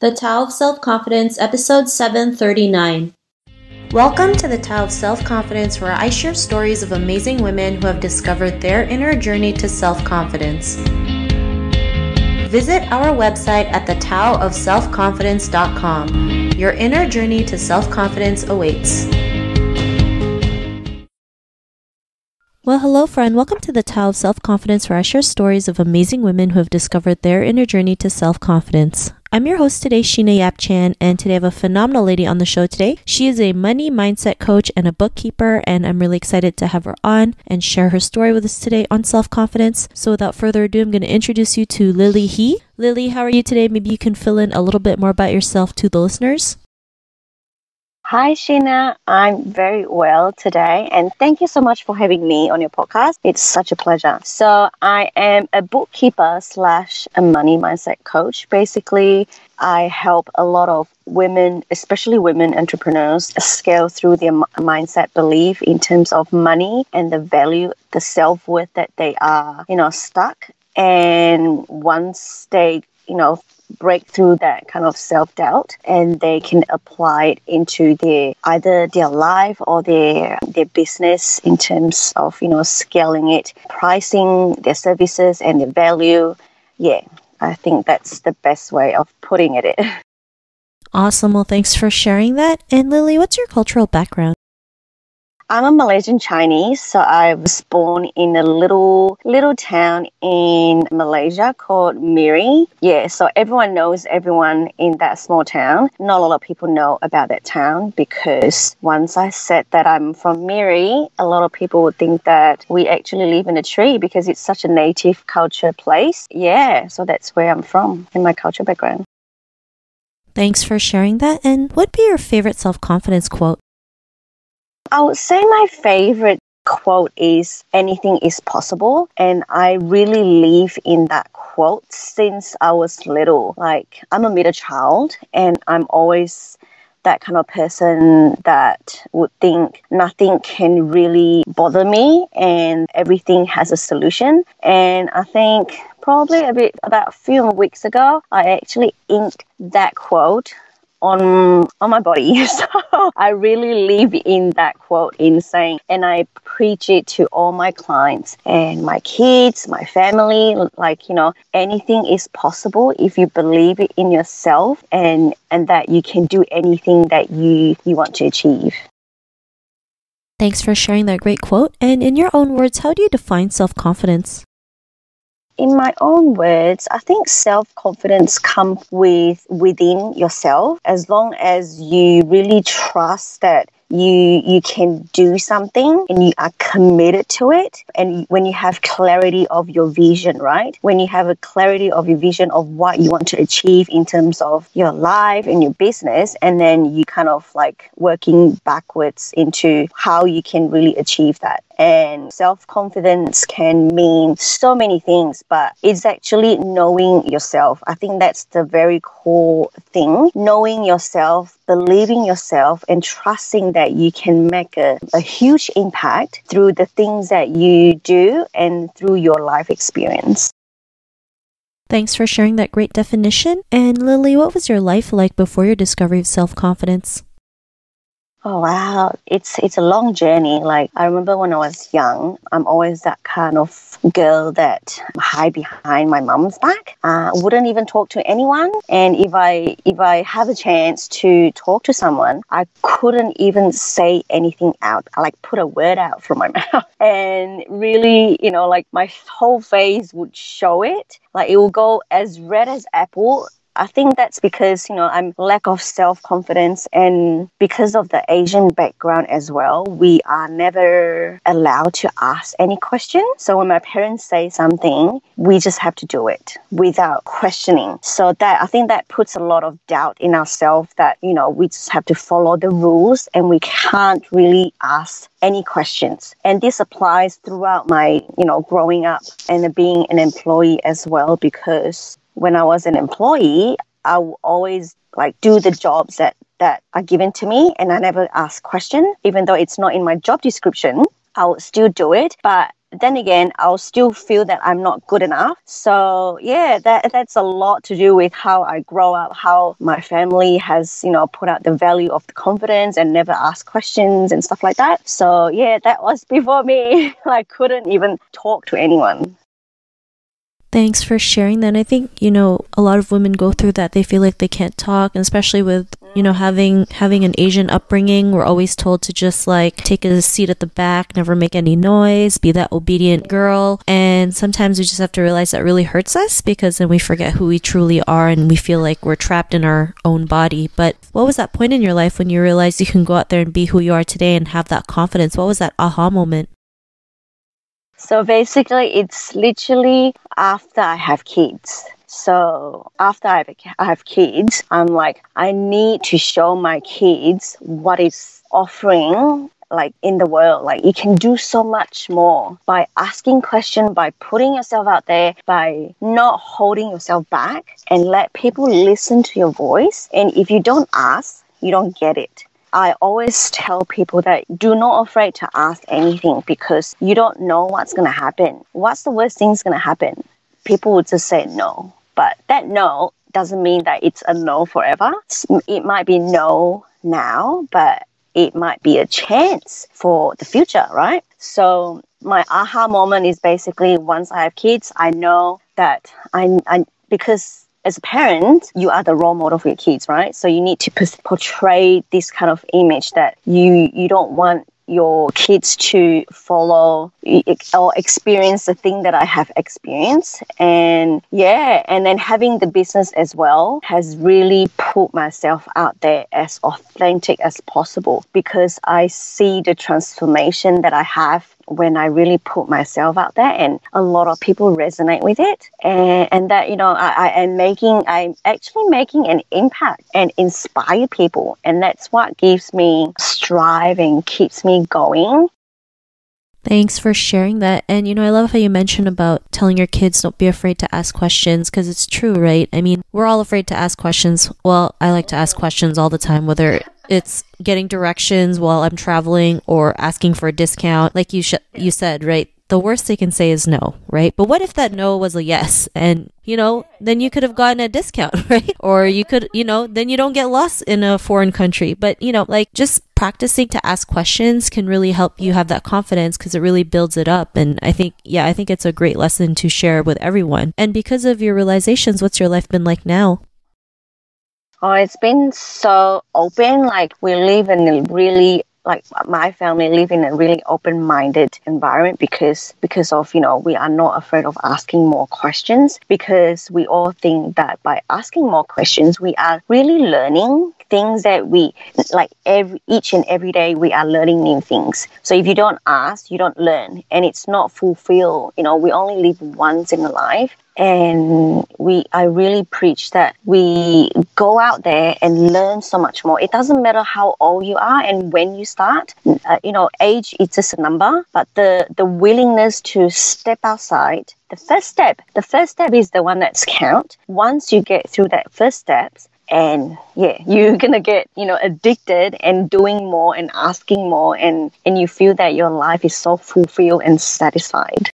The Tao of Self-Confidence, episode 739. Welcome to the Tao of Self-Confidence, where I share stories of amazing women who have discovered their inner journey to self-confidence. Visit our website at thetaoofselfconfidence.com. Your inner journey to self-confidence awaits. Well, hello friend. Welcome to the Tao of Self-Confidence, where I share stories of amazing women who have discovered their inner journey to self-confidence. I'm your host today, Sheena Yap Chan, and today I have a phenomenal lady on the show today. She is a money mindset coach and a bookkeeper, and I'm really excited to have her on and share her story with us today on self-confidence. So without further ado, I'm going to introduce you to Lily He. Lily, how are you today? Maybe you can fill in a little bit more about yourself to the listeners. Hi, Sheena. I'm very well today, and thank you so much for having me on your podcast. It's such a pleasure. So I am a bookkeeper slash a money mindset coach. Basically, I help a lot of women, especially women entrepreneurs, scale through their mindset belief in terms of money and the value, the self-worth that they are, stuck. And once they, break through that kind of self-doubt, and they can apply it into either their life or their business in terms of scaling it, pricing their services and their value. Yeah, I think that's the best way of putting it. Awesome. Well, thanks for sharing that. And Lily, what's your cultural background? I'm a Malaysian Chinese, so I was born in a little town in Malaysia called Miri. Yeah, so everyone knows everyone in that small town. Not a lot of people know about that town because once I said that I'm from Miri, a lot of people would think that we actually live in a tree because it's such a native culture place. Yeah, so that's where I'm from in my culture background. Thanks for sharing that. And what would be your favorite self-confidence quote? I would say my favorite quote is anything is possible, and I really live in that quote since I was little. Like, I'm a middle child, and I'm always that kind of person that would think nothing can really bother me and everything has a solution. And I think probably about a few weeks ago, I actually inked that quote on my body. So I really live in that quote insane, and I preach it to all my clients and my kids, my family, anything is possible if you believe it in yourself and that you can do anything that you want to achieve. Thanks for sharing that great quote. And in your own words, how do you define self-confidence? In my own words, I think self-confidence comes within yourself as long as you really trust that you can do something and you are committed to it. And when you have clarity of your vision, right? When you have a clarity of your vision of what you want to achieve in terms of your life and your business, and then you kind of like working backwards into how you can really achieve that. And self-confidence can mean so many things, but it's actually knowing yourself. I think that's the very core thing. Knowing yourself, believing yourself, and trusting that you can make a huge impact through the things that you do and through your life experience. Thanks for sharing that great definition. And Lily, what was your life like before your discovery of self-confidence? Oh, wow. It's a long journey. Like, I remember when I was young, I'm always that kind of girl that hide behind my mom's back. Wouldn't even talk to anyone. And if I have a chance to talk to someone, I couldn't even say anything out. I put a word out from my mouth. And really, my whole face would show it. Like, it will go as red as apple. I think that's because, I'm lack of self-confidence, and because of the Asian background as well, we are never allowed to ask any questions. So when my parents say something, we just have to do it without questioning. So I think that puts a lot of doubt in ourselves that, we just have to follow the rules and we can't really ask any questions. And this applies throughout my, growing up and being an employee as well, because when I was an employee, I would always do the jobs that are given to me, and I never ask questions. Even though it's not in my job description, I would still do it. But then again, I'll still feel that I'm not good enough. So yeah, that's a lot to do with how I grow up, how my family has, put out the value of the confidence and never ask questions and stuff like that. So yeah, that was before me. I couldn't even talk to anyone. Thanks for sharing that. And I think, a lot of women go through that. They feel like they can't talk, and especially with, having an Asian upbringing, we're always told to just like take a seat at the back, never make any noise, be that obedient girl. And sometimes we just have to realize that really hurts us, because then we forget who we truly are and we feel like we're trapped in our own body. But what was that point in your life when you realized you can go out there and be who you are today and have that confidence? What was that aha moment? So basically, it's literally after I have kids. So after I have kids, I'm like, I need to show my kids what is offering like in the world. Like, you can do so much more by asking questions, by putting yourself out there, by not holding yourself back, and let people listen to your voice. And if you don't ask, you don't get it. I always tell people that do not afraid to ask anything, because you don't know what's going to happen. What's the worst thing that's going to happen? People would just say no. But that no doesn't mean that it's a no forever. It might be no now, but it might be a chance for the future, right? So my aha moment is basically once I have kids, I know that because as a parent, you are the role model for your kids, right? So you need to portray this kind of image that you don't want your kids to follow or experience the thing that I have experienced. And yeah, and then having the business as well has really put myself out there as authentic as possible, because I see the transformation that I have when I really put myself out there, and a lot of people resonate with it, and that I'm actually making an impact and inspire people, and that's what gives me strive and keeps me going. Thanks for sharing that. And, I love how you mentioned about telling your kids don't be afraid to ask questions, because it's true, right? I mean, we're all afraid to ask questions. Well, I like to ask questions all the time, whether it's getting directions while I'm traveling or asking for a discount. Like you said, right? The worst they can say is no, right? But what if that no was a yes? And, then you could have gotten a discount, right? Or you could, then you don't get lost in a foreign country. But, just practicing to ask questions can really help you have that confidence, because it really builds it up. And I think it's a great lesson to share with everyone. And because of your realizations, what's your life been like now? Oh, it's been so open. Like, we live in a really, like, my family live in a really open-minded environment because of, we are not afraid of asking more questions, because we all think that by asking more questions, we are really learning things that we, like, each and every day we are learning new things. So if you don't ask, you don't learn, and it's not fulfilled. We only live once in a life. And I really preach that we go out there and learn so much more. It doesn't matter how old you are and when you start. Age is just a number, but the willingness to step outside. The first step is the one that's count. Once you get through that first steps, and yeah, you're gonna get addicted and doing more and asking more, and you feel that your life is so fulfilled and satisfied.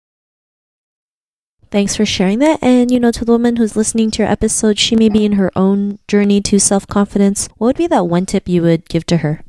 Thanks for sharing that. And, to the woman who's listening to your episode, she may be in her own journey to self-confidence. What would be that one tip you would give to her?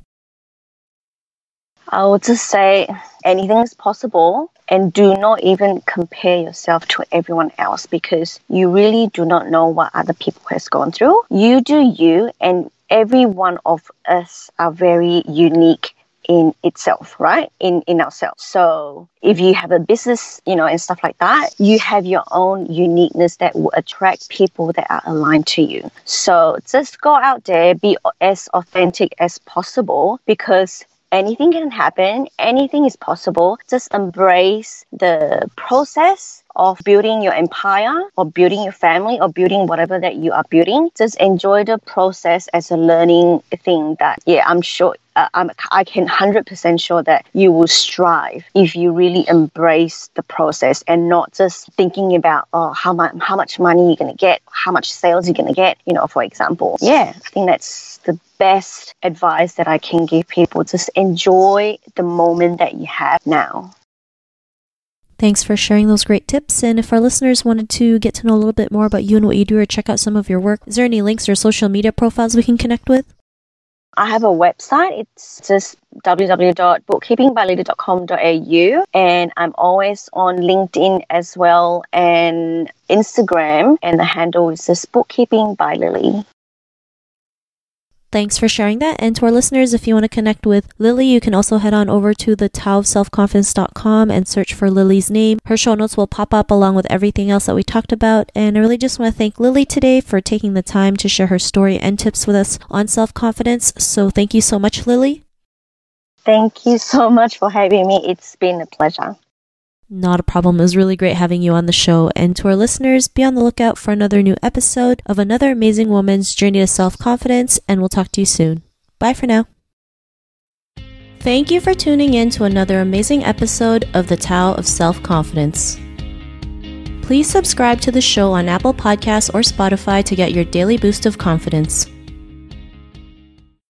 I would just say anything is possible, and do not even compare yourself to everyone else, because you really do not know what other people has gone through. You do you, and every one of us are very unique in itself, right? In ourselves. So if you have a business, and stuff like that, you have your own uniqueness that will attract people that are aligned to you. So just go out there, be as authentic as possible, because anything can happen, anything is possible. Just embrace the process of building your empire or building your family or building whatever that you are building. Just enjoy the process as a learning thing that, I'm sure, I can 100% sure that you will strive if you really embrace the process and not just thinking about, how much money you're going to get, how much sales you're going to get, for example. Yeah, I think that's the best advice that I can give people. Just enjoy the moment that you have now. Thanks for sharing those great tips. And if our listeners wanted to get to know a little bit more about you and what you do or check out some of your work, is there any links or social media profiles we can connect with? I have a website. It's just www.bookkeepingbyLily.com.au, and I'm always on LinkedIn as well and Instagram, and the handle is just Bookkeeping by Lily. Thanks for sharing that. And to our listeners, if you want to connect with Lily, you can also head on over to the taoofselfconfidence.com and search for Lily's name. Her show notes will pop up along with everything else that we talked about. And I really just want to thank Lily today for taking the time to share her story and tips with us on self-confidence. So thank you so much, Lily. Thank you so much for having me. It's been a pleasure. Not a problem. It was really great having you on the show. And to our listeners, be on the lookout for another new episode of another amazing woman's journey to self-confidence, and we'll talk to you soon. Bye for now. Thank you for tuning in to another amazing episode of the Tao of Self-Confidence. Please subscribe to the show on Apple Podcasts or Spotify to get your daily boost of confidence.